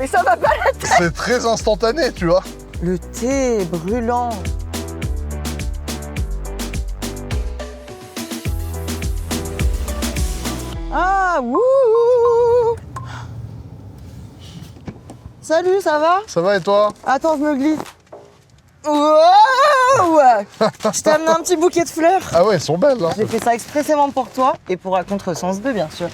Mais ça va pas la tête. C'est très instantané, tu vois. Le thé brûlant. Ah, wouh. Salut, ça va? Ça va et toi? Attends, je me glisse. Wow. Je t'ai amené un petit bouquet de fleurs. Ah ouais, elles sont belles, hein. J'ai fait ça expressément pour toi et pour À Contresens 2, bien sûr.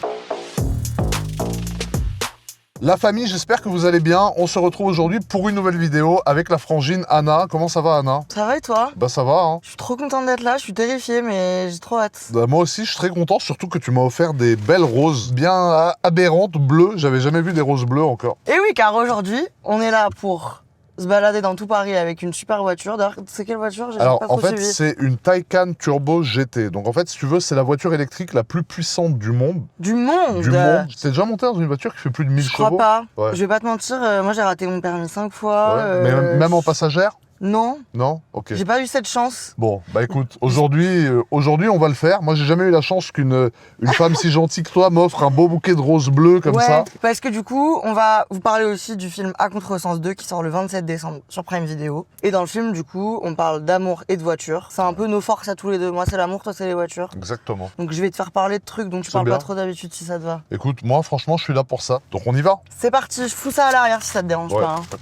La famille, j'espère que vous allez bien. On se retrouve aujourd'hui pour une nouvelle vidéo avec la frangine Anna. Comment ça va, Anna? Ça va et toi? Bah ça va, hein. Je suis trop contente d'être là, je suis terrifiée, mais j'ai trop hâte. Bah, moi aussi, je suis très content, surtout que tu m'as offert des belles roses bien aberrantes, bleues. J'avais jamais vu des roses bleues encore. Et oui, car aujourd'hui, on est là pour se balader dans tout Paris avec une super voiture. D'ailleurs, c'est quelle voiture? J'ai Alors, pas en trop fait, suivi. c'est une Taycan Turbo GT. Donc, en fait, si tu veux, c'est la voiture électrique la plus puissante du monde. Du monde. Du monde. T'es déjà monté dans une voiture qui fait plus de 1000 Je chevaux? crois pas. Ouais. Je vais pas te mentir, moi j'ai raté mon permis 5 fois. Ouais. Mais même en passagère? Non, Non? Ok. j'ai pas eu cette chance. Bon, bah écoute, aujourd'hui, on va le faire. Moi, j'ai jamais eu la chance qu'une femme si gentille que toi m'offre un beau bouquet de roses bleues comme ouais, ça. parce que du coup, on va vous parler aussi du film À Contresens 2 qui sort le 27 décembre sur Prime Video. Et dans le film, du coup, on parle d'amour et de voiture. C'est un peu nos forces à tous les deux. Moi, c'est l'amour, toi, c'est les voitures. Exactement. Donc, je vais te faire parler de trucs dont tu C'est parles bien. pas trop d'habitude si ça te va. Écoute, moi, franchement, je suis là pour ça. Donc, on y va? C'est parti, je fous ça à l'arrière si ça te dérange Ouais. pas. Hein.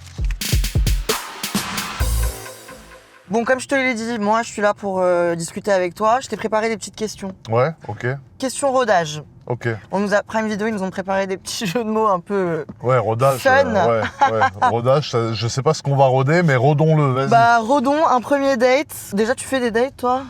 Bon, comme je te l'ai dit, moi, je suis là pour discuter avec toi. Je t'ai préparé des petites questions. Ouais, ok. Questions rodage. Ok. On nous a Prime Video, ils nous ont préparé des petits jeux de mots un peu. Ouais, rodage. Fun. Ouais. Rodage, je sais pas ce qu'on va roder, mais rodons-le, vas-y. Bah, rodons un premier date. Déjà, tu fais des dates, toi?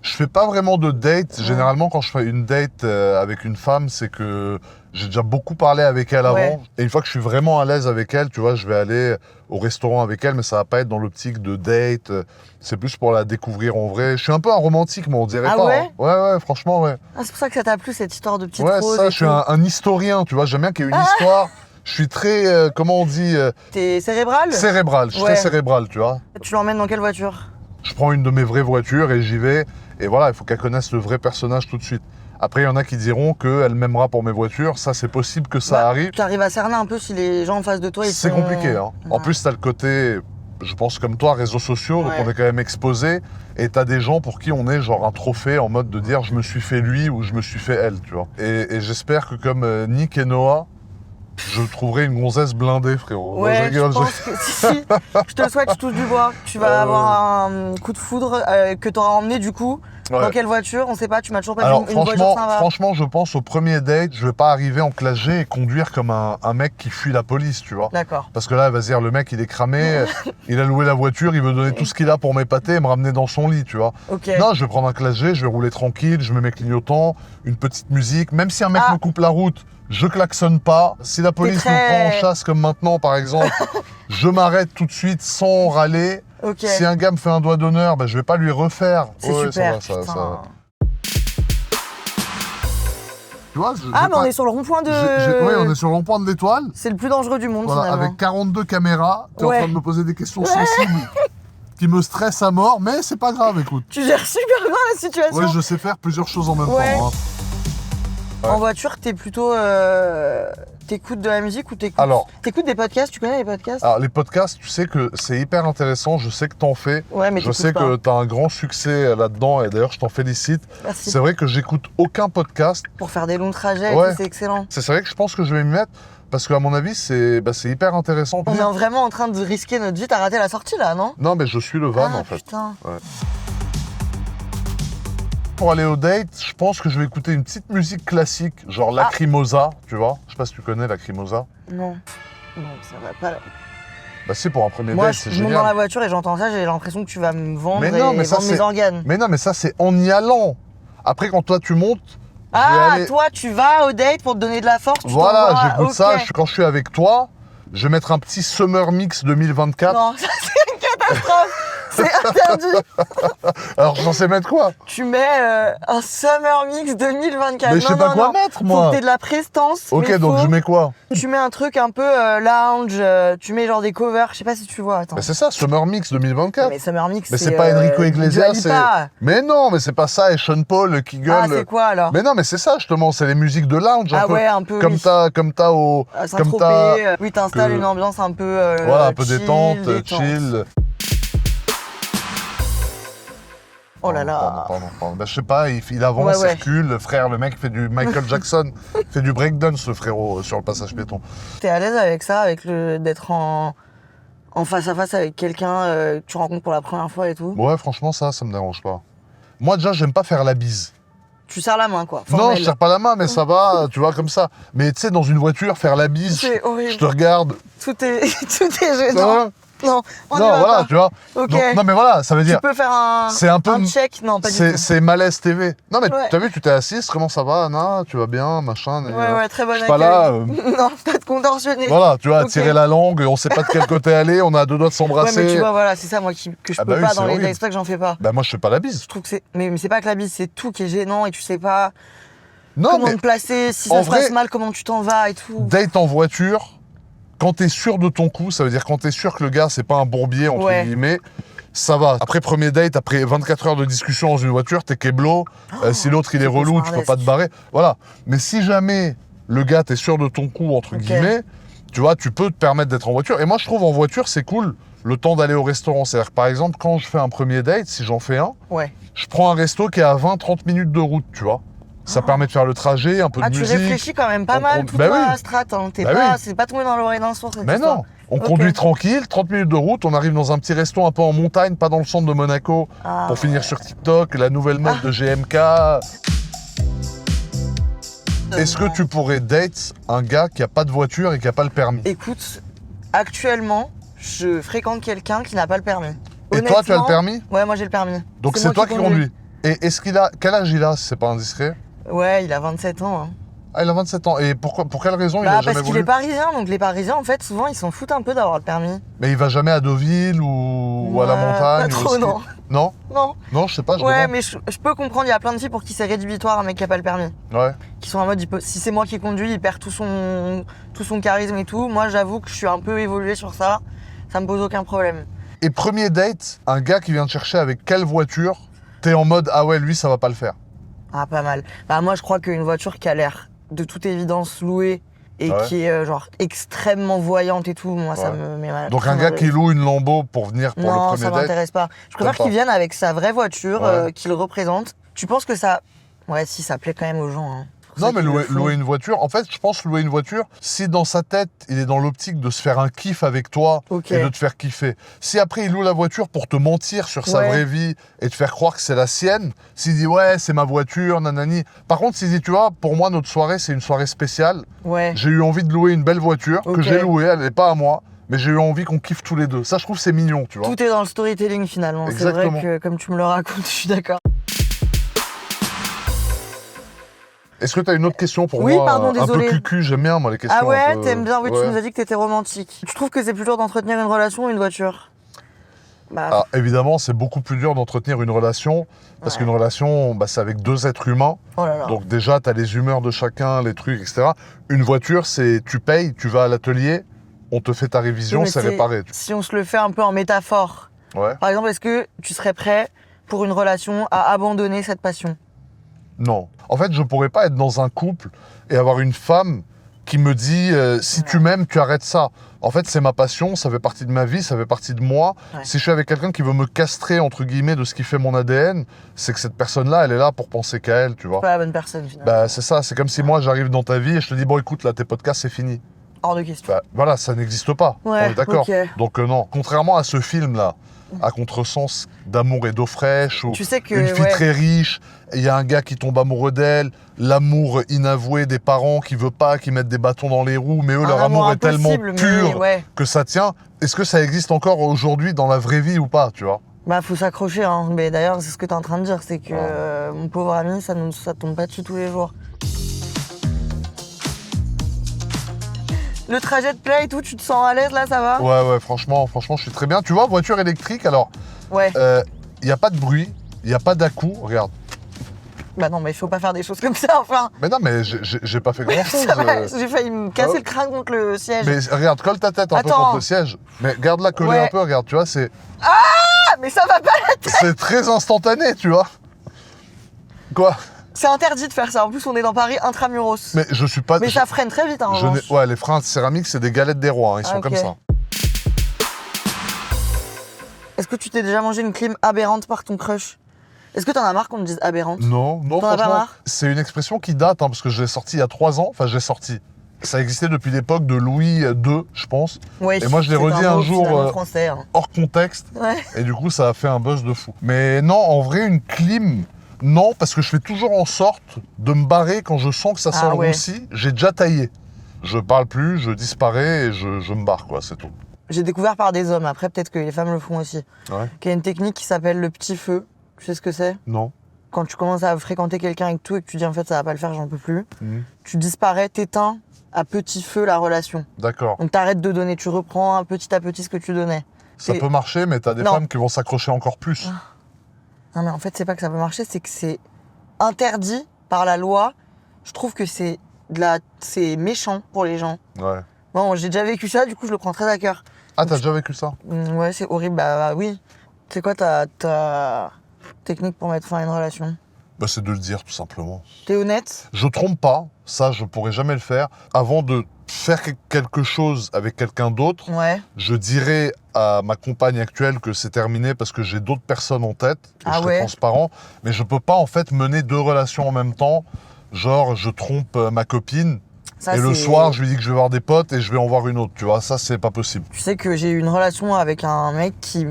Je fais pas vraiment de date. Ouais. Généralement, quand je fais une date avec une femme, c'est que j'ai déjà beaucoup parlé avec elle avant. Ouais. Et une fois que je suis vraiment à l'aise avec elle, tu vois, je vais aller au restaurant avec elle, mais ça va pas être dans l'optique de date. C'est plus pour la découvrir en vrai. Je suis un peu un romantique, mais on dirait Ah pas. ouais Hein. Ouais, franchement, ouais. Ah, c'est pour ça que ça t'a plu, cette histoire de petite Ouais, rose. ça, et je suis tout. un historien, tu vois. J'aime bien qu'il y ait une histoire. Je suis très, comment on dit, T'es cérébral? cérébral. Je suis Ouais. très cérébral, tu vois. Tu l'emmènes dans quelle voiture? Je prends une de mes vraies voitures et j'y vais. Et voilà, il faut qu'elle connaisse le vrai personnage tout de suite. Après, il y en a qui diront qu'elle m'aimera pour mes voitures. Ça, c'est possible que ça Bah, arrive. Tu arrives à cerner un peu si les gens en face de toi, ils C'est sont... compliqué. Hein. En Ouais. plus, tu as le côté, je pense comme toi, réseaux sociaux. Donc, Ouais. on est quand même exposé. Et tu as des gens pour qui on est genre un trophée en mode de dire je me suis fait lui ou je me suis fait elle, tu vois. Et j'espère que comme Nick et Noah, je trouverai une gonzesse blindée, frérot. Ouais, Non, je rigole, je pense que si, je te le souhaite, tu touches du bois. Tu vas avoir un coup de foudre que t'auras emmené du coup. Ouais. Dans quelle voiture? On sait pas, tu m'as toujours pas Alors dit une voiture sympa. franchement, je pense au premier date, je vais pas arriver en classe G et conduire comme un mec qui fuit la police, tu vois. D'accord. Parce que là, elle va se dire, le mec, il est cramé, il a loué la voiture, il veut donner tout ce qu'il a pour m'épater et me ramener dans son lit, tu vois. Ok. Non, je vais prendre un classe G, je vais rouler tranquille, je mets mes clignotants, une petite musique. Même si un mec Ah. me coupe la route, je klaxonne pas. Si la police très- nous prend en chasse comme maintenant, par exemple, je m'arrête tout de suite sans râler. Ok. Si un gars me fait un doigt d'honneur, ben, je vais pas lui refaire. C'est Ouais, super. ça va, putain. ça. Tu vois, Ah, mais on est sur le rond-point de. Oui, on est sur le rond-point de l'Étoile. C'est le plus dangereux du monde Voilà, finalement. avec 42 caméras, tu es Ouais. en train de me poser des questions sensibles qui me stressent à mort, mais c'est pas grave, écoute. Tu gères super bien la situation. Ouais, je sais faire plusieurs choses en même Ouais. temps. Hein. En voiture, t'es plutôt. T'écoutes de la musique ou t'écoutes. Alors. T'écoutes des podcasts? Tu connais les podcasts? Alors, les podcasts, tu sais que c'est hyper intéressant, je sais que t'en fais. Ouais, mais Je sais que t'as un grand succès là-dedans et d'ailleurs, je t'en félicite. Merci. C'est vrai que j'écoute aucun podcast. Pour faire des longs trajets et Ouais. tout, c'est excellent. C'est vrai que je pense que je vais m'y mettre parce qu'à mon avis, c'est hyper intéressant. On est vraiment en train de risquer notre vie. T'as raté la sortie là, non? Non, mais je suis le van Ah en fait. putain. Pour aller au date, je pense que je vais écouter une petite musique classique, genre Lacrimosa, tu vois. Je sais pas si tu connais Lacrimosa. Non. Non, ça va pas. Bah si, pour un premier Moi, date, c'est je monte dans la génial. voiture et j'entends ça, j'ai l'impression que tu vas me vendre Mais non, et mais ça, vendre mes c'est- organes. Mais non, mais ça, c'est en y allant. Après, quand toi, tu montes, je vais Ah, aller... toi, tu vas au date pour te donner de la force, tu Voilà, t'envoies, j'écoute ok. ça. Quand je suis avec toi, je vais mettre un petit Summer Mix 2024. Non, ça c'est une catastrophe. C'est interdit. Alors, j'en sais mettre quoi? Tu mets un Summer Mix 2024. Mais je sais pas quoi mettre, moi. Faut que t'aies de la prestance. Ok, mais donc je mets quoi? Tu mets un truc un peu lounge, tu mets genre des covers, je sais pas si tu vois, attends. Mais c'est ça, Summer Mix 2024. Mais Summer Mix, Mais c'est pas Enrico Iglesias, c'est... Lipa. Mais non, mais c'est pas ça, et Sean Paul qui gueule. Ah, c'est quoi alors? Mais non, mais c'est ça, justement, c'est les musiques de lounge, un Ah peu. ouais, un peu, Comme oui. t'as au... Saint-Tropez, oui, t'installes que- une ambiance un peu Voilà, un peu chill, détente, détente. chill. Oh là là. Pardon. Bah, je sais pas, il avance, Ouais, ouais. circule, frère, le mec fait du Michael Jackson, fait du breakdance, le frérot, sur le passage piéton. T'es à l'aise avec ça, avec d'être en face à face avec quelqu'un que tu rencontres pour la première fois et tout? Ouais, franchement, ça me dérange pas. Moi, déjà, j'aime pas faire la bise. Tu serres la main, quoi. Non, formel. je serre pas la main, mais ça va, tu vois, comme ça. Mais tu sais, dans une voiture, faire la bise, C'est horrible. je te regarde. Tout est Ça gênant. va Non, on y Non, va voilà, pas. tu vois. Ok. Donc, non, mais voilà, ça veut Tu dire. peux faire un check? Non, pas du tout. C'est malaise TV. Non, mais Ouais. t'as vu, tu t'es assise, comment ça va, Anna? Tu vas bien, machin. Ouais, très bon Je suis accueil. pas là. Non, pas de contorsionner. Voilà, tu vois, Ok. tirer la langue, on sait pas de quel côté aller, on a deux doigts de Ouais, s'embrasser. mais tu vois, voilà, c'est ça, moi, que je Ah peux bah oui, pas c'est dans les horrible. dates, c'est pour ça que j'en fais pas. Bah, moi, je fais pas la bise. Je trouve que c'est. Mais c'est pas que la bise, c'est tout qui est gênant et tu sais pas Non, comment mais te placer, si en ça se passe vrai, mal, comment tu t'en vas et tout. date en voiture, quand t'es sûr de ton coup, ça veut dire quand t'es sûr que le gars, c'est pas un bourbier, entre Ouais. guillemets, ça va. Après premier date, après 24 heures de discussion dans une voiture, t'es keblo. Si l'autre, il est c'est relou, tu peux pas te barrer. Voilà. Mais si jamais le gars, t'es sûr de ton coup, entre Ok. guillemets, tu vois, tu peux te permettre d'être en voiture. Et moi, je trouve en voiture, c'est cool le temps d'aller au restaurant. C'est-à-dire que, par exemple, quand je fais un premier date, si j'en fais un, Ouais. je prends un resto qui est à 20-30 minutes de route, tu vois. Ça permet de faire le trajet, un peu Ah, de tu musique. réfléchis quand même pas mal toute Bah la oui. strate. Hein. Bah oui. C'est pas tombé dans l'oreille d'un sourd, cette Mais histoire. non, on Ok. conduit tranquille, 30 minutes de route, on arrive dans un petit resto un peu en montagne, pas dans le centre de Monaco, Ah, pour finir ouais. sur TikTok, la nouvelle mode de GMK. Est-ce que tu pourrais date un gars qui a pas de voiture et qui a pas le permis? Écoute, actuellement, je fréquente quelqu'un qui n'a pas le permis. Et toi, tu as le Honnêtement, permis? Ouais, moi j'ai le permis. Donc c'est moi toi qui conduis. Et est-ce qu'il a... Quel âge il a, si c'est pas indiscret? Ouais, il a 27 ans. Hein. Ah, il a 27 ans. Et pour quelle raison il a Bah, jamais parce qu'il voulu? est parisien, donc les parisiens, en fait, souvent, ils s'en foutent un peu d'avoir le permis. Mais il va jamais à Deauville ou à la Ouais, montagne pas ou au trop, ski? non. Non? Non. Non, je sais pas, je Ouais, demande. mais je peux comprendre, il y a plein de filles pour qui c'est rédhibitoire un mec qui a pas le permis. Ouais. Qui sont en mode, si c'est moi qui conduis, il perd tout son charisme et tout. Moi, j'avoue que je suis un peu évolué sur ça. Ça me pose aucun problème. Et premier date, un gars qui vient te chercher avec quelle voiture? T'es en mode, ah ouais, lui, ça va pas le faire. Ah, pas mal. Bah, moi, je crois qu'une voiture qui a l'air de toute évidence louée et Ouais. qui est genre extrêmement voyante et tout, moi, ça Ouais. me met mal. Donc un gars qui loue une Lambo pour venir pour le Non, premier ça date? m'intéresse pas. Je préfère T'aimes pas. qu'il vienne avec sa vraie voiture Ouais. qu'il représente. Tu penses que ça... Ouais, si, ça plaît quand même aux gens. Hein. C'est Non, pour mais ça qu'ils le font. louer une voiture, en fait, je pense louer une voiture, si dans sa tête, il est dans l'optique de se faire un kiff avec toi Ok. et de te faire kiffer. Si après, il loue la voiture pour te mentir sur sa Ouais. vraie vie et te faire croire que c'est la sienne, s'il dit, ouais, c'est ma voiture, nanani. Par contre, s'il dit, tu vois, pour moi, notre soirée, c'est une soirée spéciale. Ouais. J'ai eu envie de louer une belle voiture que Ok. j'ai louée, elle n'est pas à moi, mais j'ai eu envie qu'on kiffe tous les deux. Ça, je trouve, c'est mignon, tu vois. Tout est dans le storytelling finalement. C'est vrai Exactement. que comme tu me le racontes, je suis d'accord. Est-ce que tu as une autre question pour Oui, moi? pardon, Un peu désolé. cucu, j'aime bien, moi, les questions. Ah un ouais, peu- t'aimes bien, oui, Ouais. tu nous as dit que t'étais romantique. Tu trouves que c'est plus dur d'entretenir une relation ou une voiture? Bah, Ah, évidemment, c'est beaucoup plus dur d'entretenir une relation, parce Ouais. qu'une relation, bah, c'est avec deux êtres humains. oh là là. Donc déjà, tu as les humeurs de chacun, les trucs, etc. Une voiture, c'est tu payes, tu vas à l'atelier, on te fait ta révision, Oui, mais c'est réparé. Si on se le fait un peu en métaphore, Ouais. par exemple, est-ce que tu serais prêt pour une relation à abandonner cette passion? Non. En fait, je pourrais pas être dans un couple et avoir une femme qui me dit si tu m'aimes, tu arrêtes ça. En fait, c'est ma passion, ça fait partie de ma vie, ça fait partie de moi. Ouais. Si je suis avec quelqu'un qui veut me castrer, entre guillemets, de ce qui fait mon ADN, c'est que cette personne-là, elle est là pour penser qu'à elle, tu vois. Pas la bonne personne finalement. Bah, c'est ça, c'est comme si moi, j'arrive dans ta vie et je te dis, bon, écoute, là, tes podcasts, c'est fini. Hors de question. Bah, voilà, ça n'existe pas. Ouais, on est d'accord. ok. Donc non. Contrairement à ce film-là, à contresens d'amour et d'eau fraîche, où Tu sais que une fille ouais, très riche, il y a un gars qui tombe amoureux d'elle, l'amour inavoué des parents qui veut pas, qui mettent des bâtons dans les roues, mais eux, un leur amour est tellement impossible, mais pur ouais. que ça tient. Est-ce que ça existe encore aujourd'hui dans la vraie vie ou pas, tu vois? Bah faut s'accrocher, hein. Mais d'ailleurs c'est ce que t'es en train de dire, c'est que Ouais. mon pauvre ami, ça tombe pas dessus tous les jours. Le trajet de play et tout, tu te sens à l'aise là, ça va? Ouais, franchement, je suis très bien. Tu vois, voiture électrique, alors, Ouais. il n'y a pas de bruit, il n'y a pas d'à-coup, regarde. Bah non, mais il faut pas faire des choses comme ça, enfin. Mais non, mais j'ai pas fait grand-chose. Ça va, j'ai failli me casser le crâne contre le siège. Mais regarde, colle ta tête un peu Attends. contre le siège. Mais garde-la collée Ouais. un peu, regarde, tu vois, c'est Ah, mais ça va pas la tête. c'est très instantané, tu vois. Quoi? C'est interdit de faire ça. En plus, on est dans Paris intramuros. Mais je suis pas... Mais ça freine très vite, hein, en je n'ai- revanche. Ouais, les freins céramiques, c'est des galettes des rois, hein, ils sont Ah, ok. comme ça. Est-ce que tu t'es déjà mangé une clim aberrante par ton crush? Est-ce que t'en as marre qu'on te dise aberrante? Non, T'en as pas franchement, marre? c'est une expression qui date, hein, parce que je l'ai sortie il y a 3 ans. Enfin, je l'ai sortie. Ça existait depuis l'époque de Louis II, je pense, Ouais, Et moi, je l'ai c'est redit un mot jour, finalement français. Hein. hors contexte. Ouais. Et du coup, ça a fait un buzz de fou. Mais non, en vrai, une clim, non, parce que je fais toujours en sorte de me barrer quand je sens que ça sent Ah le ouais. roussi. J'ai déjà taillé. Je parle plus, je disparais et je me barre, quoi, c'est tout. J'ai découvert par des hommes. Après, peut-être que les femmes le font aussi. Ouais. Qu'il y a une technique qui s'appelle le petit feu. Tu sais ce que c'est? Non. Quand tu commences à fréquenter quelqu'un et tout et que tu dis en fait ça va pas le faire, j'en peux plus. Mhm. Tu disparais, t'éteins à petit feu la relation. D'accord. Donc t'arrêtes de donner, tu reprends petit à petit ce que tu donnais. Ça Et- peut marcher, mais t'as des Non. femmes qui vont s'accrocher encore plus. Non mais en fait c'est pas que ça peut marcher, c'est que c'est interdit par la loi. Je trouve que c'est méchant pour les gens. Ouais. Bon, j'ai déjà vécu ça, du coup je le prends très à cœur. Ah, t'as déjà vécu ça? Ouais, c'est horrible, bah oui. C'est quoi ta technique pour mettre fin à une relation? Bah, c'est de le dire, tout simplement. T'es honnête? Je trompe pas, ça, je pourrais jamais le faire. Avant de faire quelque chose avec quelqu'un d'autre, Ouais. je dirais à ma compagne actuelle que c'est terminé parce que j'ai d'autres personnes en tête, et Ah je serai ouais. transparent, mais je peux pas en fait mener 2 relations en même temps. Genre, je trompe ma copine, Ça, et le c'est- soir, je lui dis que je vais voir des potes et je vais en voir une autre, tu vois, ça, c'est pas possible. Tu sais que j'ai eu une relation avec un mec qui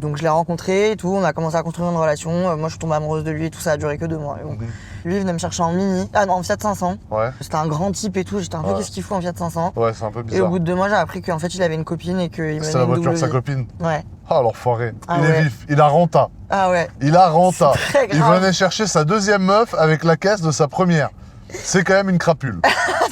donc je l'ai rencontré et tout, on a commencé à construire une relation. Moi, je suis tombée amoureuse de lui et tout, ça a duré que 2 mois. Et bon. Lui, il venait me chercher en Mini, en Fiat 500. Ouais, C'était un grand type et tout, j'étais un peu Ouais. qu'est-ce qu'il fout en Fiat 500. ouais, c'est un peu Et au bizarre. bout de 2 mois, j'ai appris qu'en fait, il avait une copine et qu'il menait C'est la une voiture double de sa vie. copine. Ouais. Ah, l'enfoiré. Ah Il ouais. est vif, il a renta. Ah ouais. Il a renta. C'est très Il grave. venait chercher sa 2e meuf avec la caisse de sa première. C'est quand même une crapule.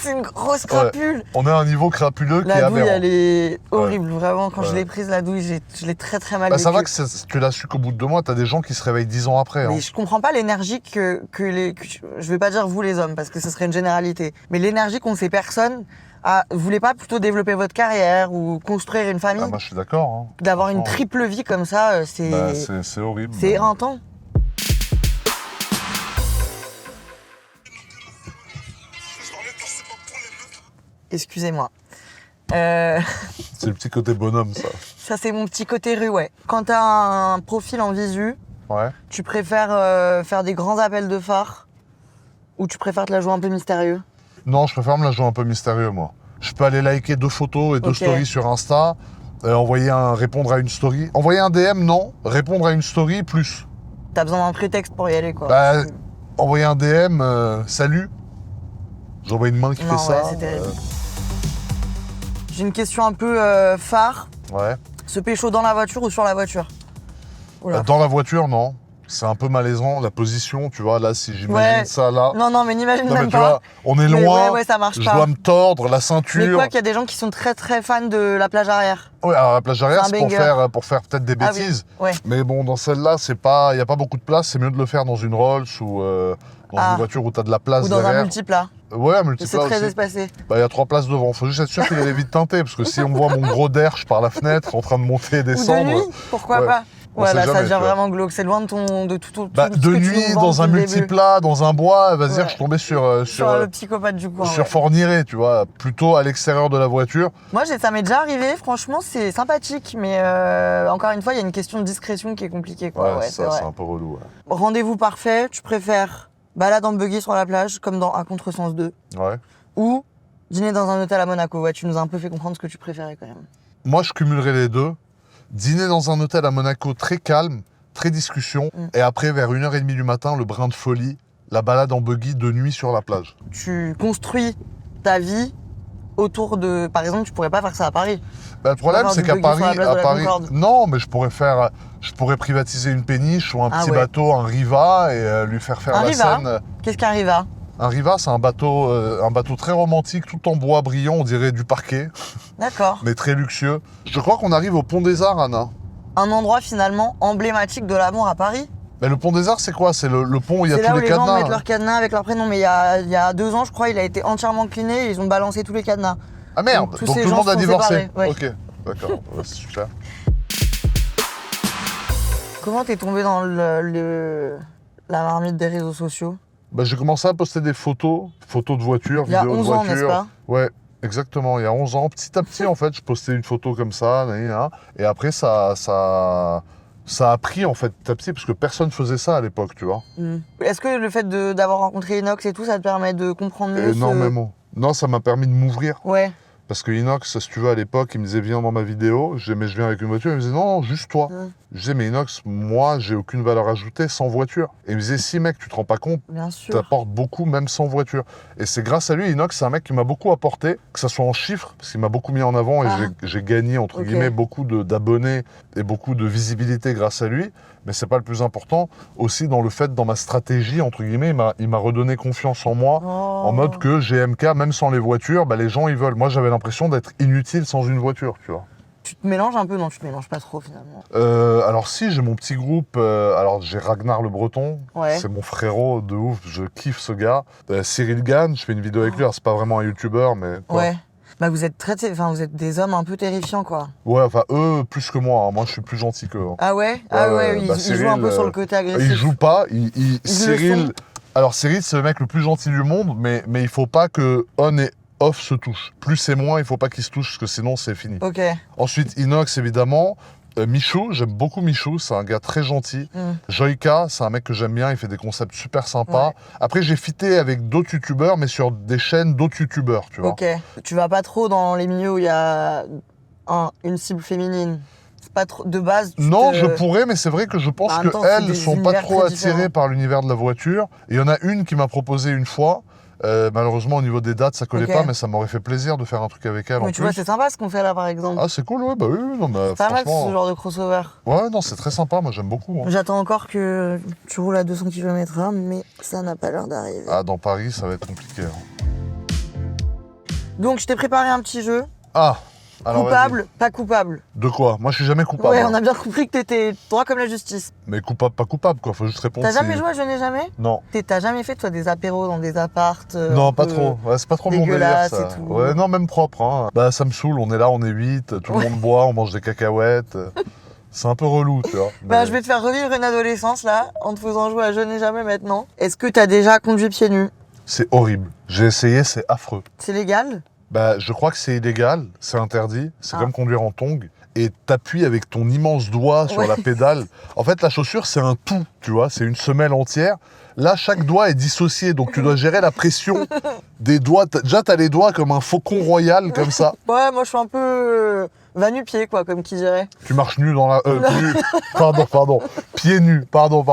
C'est une grosse crapule. On a un niveau crapuleux qui est La douille, aberrant. elle est horrible, vraiment. Quand je Ouais. l'ai prise, la douille, je l'ai très très mal Bah, ça vécue. va que tu l'as su qu'au bout de 2 mois, t'as des gens qui se réveillent 10 ans après. Hein. Mais je comprends pas l'énergie que je vais pas dire vous les hommes parce que ce serait une généralité, mais l'énergie qu'ont ces personnes vous voulez pas plutôt développer votre carrière ou construire une famille? Ah, moi, je suis d'accord. Hein. D'avoir une Franchement, triple vie comme ça, c'est bah, c'est horrible. c'est éreintant. Excusez-moi. C'est le petit côté bonhomme, ça. Ça c'est mon petit côté rue, ouais. Quand t'as un profil en visu, Ouais. tu préfères faire des grands appels de phare ou tu préfères te la jouer un peu mystérieux? Non, je préfère me la jouer un peu mystérieux, moi. Je peux aller liker 2 photos et 2 Ok. stories sur Insta, répondre à une story. Envoyer un DM, non. Répondre à une story, plus. T'as besoin d'un prétexte pour y aller, quoi. Bah, envoyer un DM, salut. J'envoie une main qui Non, fait ouais, ça. c'est terrible. J'ai une question un peu phare. Ouais. Se pécho dans la voiture ou sur la voiture? Oula. Dans la voiture, non. C'est un peu malaisant, la position, tu vois, là, si j'imagine Ouais. ça, là. Non, non, mais n'imagine Non, mais même tu pas. vois, on est Mais loin, ouais, ça marche je pas. dois me tordre, la Mais ceinture. quoi qu'il y a des gens qui sont très très fans de la plage arrière. Ouais, alors la plage arrière, C'est un c'est banger. pour faire peut-être des Ah oui, bêtises. ouais. Mais bon, dans celle-là, il n'y a pas beaucoup de place. C'est mieux de le faire dans une Rolls ou dans Ah. une voiture où tu as de la place Ou dans un derrière. multiplat. Ouais, un Mais multiplat c'est très aussi. espacé. Bah, il y a 3 places devant. Faut juste être sûr qu'il est vite teinté, parce que si on me voit mon gros derche par la fenêtre en train de monter et Ou de descendre. nuit, pourquoi ouais. pas? On sait Voilà, ça jamais, devient tu vois. vraiment glauque. C'est loin de tout Bah, ce que de tu nuit, nous vends dans un depuis le début. multiplat, dans un bois, vas-y, Ouais. je suis tombé sur Sur le psychopathe du coin. sur ouais. Forniré, tu vois, plutôt à l'extérieur de la voiture. Moi, ça m'est déjà arrivé. Franchement, c'est sympathique. Mais encore une fois, il y a une question de discrétion qui est compliquée, quoi. Ouais, c'est ça, vrai. c'est un peu relou. Rendez-vous parfait, tu préfères balade en buggy sur la plage, comme dans Un Contresens 2, Ouais. ou dîner dans un hôtel à Monaco? Ouais, tu nous as un peu fait comprendre ce que tu préférais quand même. Moi, je cumulerais les deux. Dîner dans un hôtel à Monaco très calme, très discussion, et après, vers 1h30 du matin, le brin de folie, la balade en buggy de nuit sur la plage. Tu construis ta vie autour de... Par exemple, tu pourrais pas faire ça à Paris. Bah, le problème, faire c'est du qu'à buggy sur Paris, la place de la Concorde. non, mais je pourrais privatiser une péniche ou un Ah petit ouais. bateau, un Riva, et lui faire Un la Riva scène. Qu'est-ce qui arrive là? Un Riva, c'est un bateau très romantique, tout en bois brillant, on dirait du parquet, D'accord. mais très luxueux. Je crois qu'on arrive au Pont des Arts, Anna. Un endroit finalement emblématique de l'amour à Paris. Mais le Pont des Arts, c'est quoi? C'est le pont où il y a C'est là tous où les les gens cadenas. mettent leur cadenas avec leur prénom. Mais il y a 2 ans, je crois, il a été entièrement cliné et ils ont balancé tous les cadenas. Ah merde, tous donc ces tout le gens monde a sont divorcé. séparés, ouais. Ok, d'accord, ouais, c'est super. Comment t'es tombé dans la marmite des réseaux sociaux? Bah, j'ai commencé à poster des photos de voitures, Il y a vidéos de 11 ans, n'est-ce voitures. pas? Ouais, exactement, il y a 11 ans. Petit à petit, en fait, je postais une photo comme ça, et après, ça a pris, en fait, petit à petit, parce que personne faisait ça à l'époque, tu vois. Est-ce que le fait d'avoir rencontré Inox et tout, ça te permet de comprendre mieux Énormément. Non, ça m'a permis de m'ouvrir. Ouais. Parce que Inox, si tu veux, à l'époque, il me disait viens dans ma vidéo. Je disais mais je viens avec une voiture. Il me disait non, juste toi. Je disais mais Inox, moi, j'ai aucune valeur ajoutée sans voiture. Et il me disait si mec, tu te rends pas compte, Bien sûr. t'apportes beaucoup même sans voiture. Et c'est grâce à lui, Inox, c'est un mec qui m'a beaucoup apporté, que ce soit en chiffres, parce qu'il m'a beaucoup mis en avant et j'ai gagné, entre guillemets, beaucoup d'abonnés et beaucoup de visibilité grâce à lui. Mais c'est pas le plus important. Aussi dans le fait, dans ma stratégie, entre guillemets, il m'a redonné confiance en moi. En mode que GMK, même sans les voitures, bah, les gens ils veulent. Moi j'avais l'impression d'être inutile sans une voiture, tu vois. Tu te mélanges un peu? Non, tu te mélanges pas trop finalement. Alors si, j'ai mon petit groupe, alors j'ai Ragnar le Breton, c'est mon frérot de ouf, je kiffe ce gars. Cyril Gann, je fais une vidéo avec lui, alors c'est pas vraiment un youtubeur, mais quoi. Ouais. Bah vous êtes vous êtes des hommes un peu terrifiants quoi. Ouais, enfin eux plus que moi, hein. Moi je suis plus gentil qu'eux. Hein. Ah ouais? Ah ouais, ils jouent un peu sur le côté agressif. Il joue pas, Cyril... Alors Cyril c'est le mec le plus gentil du monde, mais il faut pas que on et off se touchent. Plus et moins, il faut pas qu'ils se touchent, parce que sinon c'est fini. Ok. Ensuite Inox évidemment. Michou, j'aime beaucoup Michou, c'est un gars très gentil. Joyka, c'est un mec que j'aime bien, il fait des concepts super sympas. Ouais. Après, j'ai fité avec d'autres youtubeurs, mais sur des chaînes d'autres youtubeurs, tu vois. Ok. Tu vas pas trop dans les milieux où il y a une cible féminine? C'est pas trop de base? Non, je pourrais, mais c'est vrai que je pense qu'elles sont pas trop attirées par l'univers de la voiture. Il y en a une qui m'a proposé une fois. Malheureusement, au niveau des dates, ça collait pas, mais ça m'aurait fait plaisir de faire un truc avec elle. Mais tu vois, c'est sympa ce qu'on fait là, par exemple. Ah, c'est cool, ouais, bah oui, non, bah, c'est pas mal ce genre de crossover. Ouais, non, c'est très sympa, moi j'aime beaucoup. Hein. J'attends encore que tu roules à 200 km/h, mais ça n'a pas l'air d'arriver. Ah, dans Paris, ça va être compliqué. Hein. Donc, je t'ai préparé un petit jeu. Ah! Alors, coupable, pas coupable. De quoi? Moi, je suis jamais coupable. Ouais, on a bien compris que t'étais droit comme la justice. Mais coupable, pas coupable, quoi. Faut juste répondre. T'as jamais joué à Je n'ai jamais? Non. T'as jamais fait, toi, des apéros dans des appartes? Non, pas trop. Ouais, c'est pas trop mon délire, ça. Et tout. Ouais, non, même propre. Hein. Bah, ça me saoule. On est là, on est 8. Tout le monde boit, on mange des cacahuètes. C'est un peu relou, tu vois. Bah, je vais te faire revivre une adolescence, là, en te faisant jouer à Je n'ai jamais maintenant. Est-ce que t'as déjà conduit pieds nus? C'est horrible. J'ai essayé, c'est affreux. C'est légal? Bah, je crois que c'est illégal, c'est interdit. C'est comme conduire en tongs. Et t'appuies avec ton immense doigt sur la pédale. En fait, la chaussure, c'est un tout, tu vois. C'est une semelle entière. Là, chaque doigt est dissocié. Donc, tu dois gérer la pression des doigts. Déjà, t'as les doigts comme un faucon royal, comme ça. Ouais, moi, je suis un peu va-nu-pied, quoi, comme qui dirait. Tu marches nu dans la... nu. Pardon. Pieds nus. Pardon.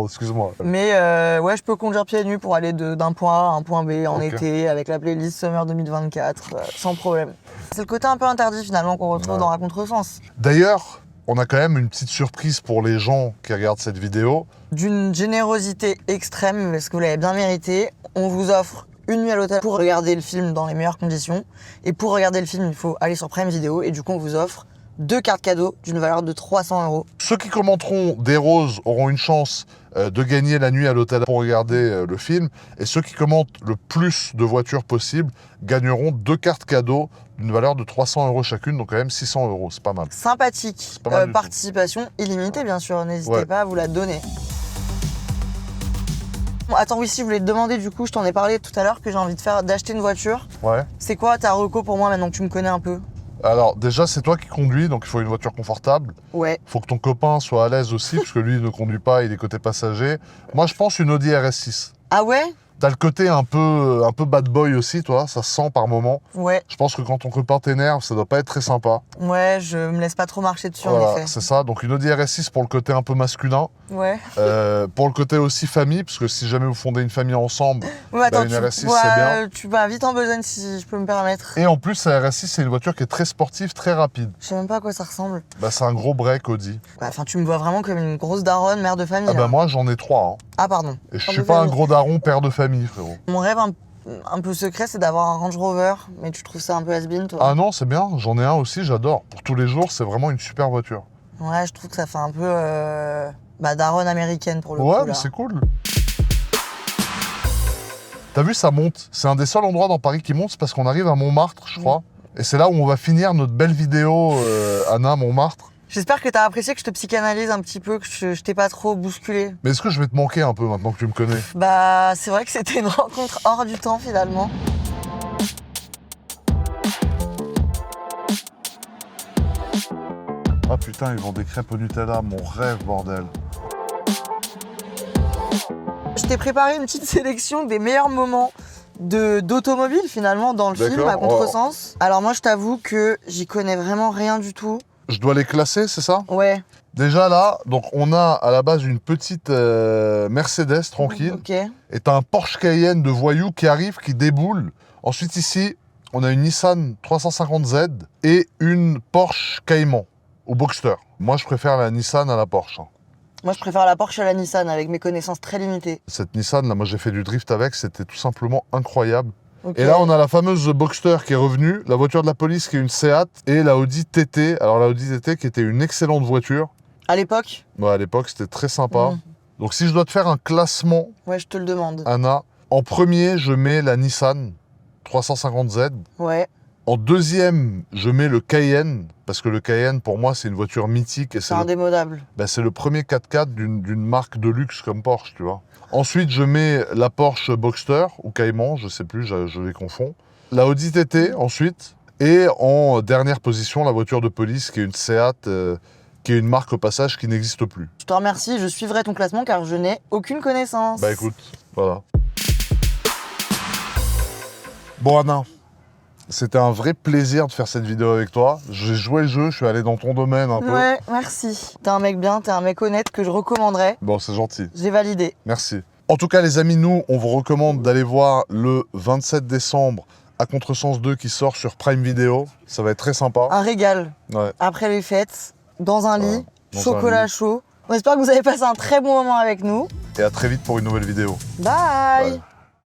Excuse-moi. Mais ouais, je peux conduire pieds nus pour aller d'un point A à un point B en été avec la playlist Summer 2024, sans problème. C'est le côté un peu interdit, finalement, qu'on retrouve dans la contresens. D'ailleurs, on a quand même une petite surprise pour les gens qui regardent cette vidéo. D'une générosité extrême, parce que vous l'avez bien mérité, on vous offre une nuit à l'hôtel pour regarder le film dans les meilleures conditions. Et pour regarder le film, il faut aller sur Prime Video. Et du coup, on vous offre 2 cartes cadeaux d'une valeur de 300 €. Ceux qui commenteront des roses auront une chance de gagner la nuit à l'hôtel pour regarder le film. Et ceux qui commentent le plus de voitures possible gagneront 2 cartes cadeaux d'une valeur de 300 € chacune, donc quand même 600 €. C'est pas mal. Sympathique. Pas mal participation illimitée, bien sûr. N'hésitez pas à vous la donner. Attends, oui, si je voulais te demander, du coup, je t'en ai parlé tout à l'heure que j'ai envie d'acheter une voiture. Ouais. C'est quoi ta reco pour moi maintenant que tu me connais un peu? Alors déjà, c'est toi qui conduis, donc il faut une voiture confortable. Ouais. Faut que ton copain soit à l'aise aussi, parce que lui il ne conduit pas, il est côté passager. Moi, je pense une Audi RS6. Ah ouais? T'as le côté un peu bad boy aussi, toi, ça se sent par moment. Ouais. Je pense que quand ton copain t'énerve, ça doit pas être très sympa. Ouais, je me laisse pas trop marcher dessus, voilà, en effet. C'est ça, donc une Audi RS6 pour le côté un peu masculin. Ouais. Pour le côté aussi famille, parce que si jamais vous fondez une famille ensemble, ouais, attends, une RS6 c'est bien. Tu vas vite en besogne si je peux me permettre. Et en plus, la RS6 c'est une voiture qui est très sportive, très rapide. Je sais même pas à quoi ça ressemble. Bah c'est un gros break Audi. Enfin, tu me vois vraiment comme une grosse daronne, mère de famille. Ah bah moi j'en ai 3. Hein. Ah pardon. Et je suis pas un gros daron, père de famille. famille, frérot. Mon rêve un peu secret, c'est d'avoir un Range Rover, mais tu trouves ça un peu has-been, toi? Ah non, c'est bien, j'en ai un aussi, j'adore. Pour tous les jours, c'est vraiment une super voiture. Ouais, je trouve que ça fait un peu daronne américaine pour le coup. Ouais, là. mais c'est cool. T'as vu, ça monte. C'est un des seuls endroits dans Paris qui monte, c'est parce qu'on arrive à Montmartre, je crois. Et c'est là où on va finir notre belle vidéo, Anna, Montmartre. J'espère que t'as apprécié que je te psychanalyse un petit peu, que je t'ai pas trop bousculé. Mais est-ce que je vais te manquer un peu maintenant que tu me connais? Bah, c'est vrai que c'était une rencontre hors du temps finalement. Ah putain, ils vendent des crêpes au Nutella, mon rêve, bordel. Je t'ai préparé une petite sélection des meilleurs moments d'automobile finalement dans le film à contresens. Alors moi je t'avoue que j'y connais vraiment rien du tout. Je dois les classer, c'est ça? Ouais. Déjà là, donc on a à la base une petite Mercedes tranquille. Ok. Et t'as un Porsche Cayenne de voyou qui arrive, qui déboule. Ensuite ici, on a une Nissan 350Z et une Porsche Cayman au Boxster. Moi je préfère la Nissan à la Porsche. Moi je préfère la Porsche à la Nissan avec mes connaissances très limitées. Cette Nissan là, moi j'ai fait du drift avec, c'était tout simplement incroyable. Ok. Et là, on a la fameuse Boxster qui est revenue, la voiture de la police qui est une Seat et la Audi TT. Alors la Audi TT qui était une excellente voiture. À l'époque? Ouais, à l'époque, c'était très sympa. Donc si je dois te faire un classement, Ouais, je te le demande. Anna, en premier, je mets la Nissan 350Z. Ouais. En deuxième, je mets le Cayenne, parce que le Cayenne, pour moi, c'est une voiture mythique. Et C'est indémodable. c'est le premier 4x4 d'une marque de luxe comme Porsche, tu vois. Ensuite, je mets la Porsche Boxster, ou Cayman, je sais plus, je les confonds. La Audi TT, ensuite. Et en dernière position, la voiture de police, qui est une Seat, qui est une marque au passage qui n'existe plus. Je te remercie, je suivrai ton classement car je n'ai aucune connaissance. Bah écoute, voilà. Bon Anna, c'était un vrai plaisir de faire cette vidéo avec toi. J'ai joué le jeu, je suis allé dans ton domaine un peu. Ouais, merci. T'es un mec bien, t'es un mec honnête que je recommanderais. Bon, c'est gentil. J'ai validé. Merci. En tout cas, les amis, nous, on vous recommande d'aller voir le 27 décembre à Contresens 2 qui sort sur Prime Video. Ça va être très sympa. Un régal. Ouais. Après les fêtes, dans un lit, dans chocolat un lit. chaud. On espère que vous avez passé un très bon moment avec nous. Et à très vite pour une nouvelle vidéo. Bye. Bye.